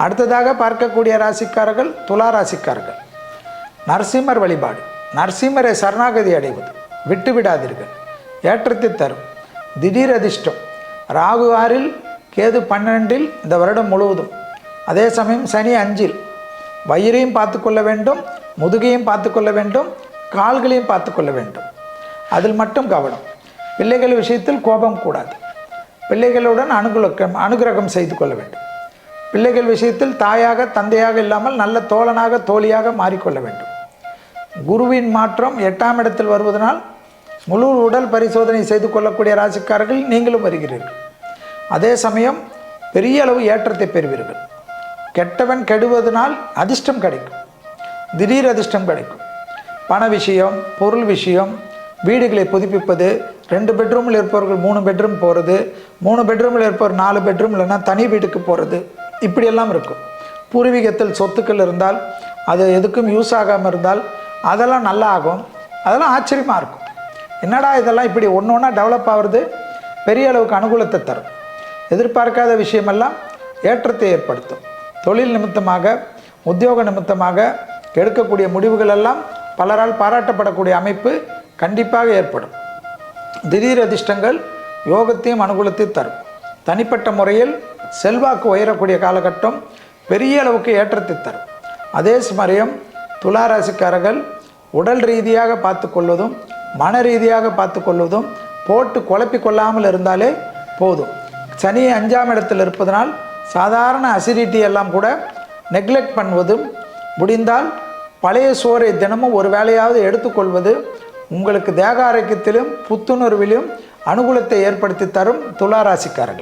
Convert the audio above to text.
அடுத்ததாக பார்க்கக்கூடிய ராசிக்காரர்கள் துலா ராசிக்காரர்கள். நரசிம்மர் வழிபாடு. நரசிம்மரை சரணாகதி அடைவது, விட்டுவிடாதீர்கள், ஏற்றத்தை தரும். திடீர் அதிர்ஷ்டம். ராகு 6, கேது 12 இந்த வருடம் முழுவதும். அதே சமயம் சனி 5. வயிறையும் பார்த்து கொள்ள வேண்டும், முதுகையும் பார்த்து கொள்ள வேண்டும், கால்களையும் பார்த்து கொள்ள வேண்டும். அதில் மட்டும் கவனம். பிள்ளைகள் விஷயத்தில் கோபம் கூடாது. பிள்ளைகளுடன் அனுகிரகம் செய்து கொள்ள வேண்டும். பிள்ளைகள் விஷயத்தில் தாயாக தந்தையாக இல்லாமல் நல்ல தோழனாக தோழியாக மாறிக்கொள்ள வேண்டும். குருவின் மாற்றம் 8ஆம் இடத்தில் வருவதனால் முழு உடல் பரிசோதனை செய்து கொள்ளக்கூடிய ராசிக்காரர்கள் நீங்களும் வருகிறீர்கள். அதே சமயம் பெரிய அளவு ஏற்றத்தை பெறுவீர்கள். கெட்டவன் கெடுவதனால் அதிர்ஷ்டம் கிடைக்கும், திடீர் அதிர்ஷ்டம் கிடைக்கும். பண விஷயம், பொருள் விஷயம், வீடுகளை புதுப்பிப்பது, 2 பெட்ரூமில் இருப்பவர்கள் 3 பெட்ரூம் போகிறது, 3 பெட்ரூமில் இருப்பவர் 4 பெட்ரூம் இல்லைன்னா தனி வீட்டுக்கு போகிறது, இப்படியெல்லாம் இருக்கும். பூர்வீகத்தில் சொத்துக்கள் இருந்தால் அது எதுக்கும் யூஸ் ஆகாமல் இருந்தால் அதெல்லாம் நல்லா ஆகும். அதெல்லாம் ஆச்சரியமாக இருக்கும். என்னடா இதெல்லாம் இப்படி ஒன்று ஒன்றா டெவலப் ஆகிறது, பெரிய அளவுக்கு அனுகூலத்தை தரும். எதிர்பார்க்காத விஷயமெல்லாம் ஏற்றத்தை ஏற்படுத்தும். தொழில் நிமித்தமாக, உத்தியோக நிமித்தமாக எடுக்கக்கூடிய முடிவுகள் எல்லாம் பலரால் பாராட்டப்படக்கூடிய அமைப்பு கண்டிப்பாக ஏற்படும். திடீர் அதிர்ஷ்டங்கள் யோகத்தையும் அனுகூலத்தையும் தரும். தனிப்பட்ட முறையில் செல்வாக்கு உயரக்கூடிய காலகட்டம் பெரிய அளவுக்கு ஏற்றத்தை தரும். அதே சமயம் துலா ராசிக்காரர்கள் உடல் ரீதியாக பார்த்து கொள்வதும் மன ரீதியாக பார்த்து கொள்வதும் போட்டு குழப்பிக் கொள்ளாமல் இருந்தாலே போதும். சனி 5ஆம் இடத்தில் இருப்பதனால் சாதாரண அசிடிட்டி எல்லாம் கூட நெக்லெக்ட் பண்ணுவதும், முடிந்தால் பழைய சோறை தினமும் ஒரு வேளையாவது எடுத்துக்கொள்வது உங்களுக்கு தேக ஆரோக்கியத்திலும் புத்துணர்விலும் அனுகூலத்தை ஏற்படுத்தி தரும் துலா ராசிக்காரர்கள்.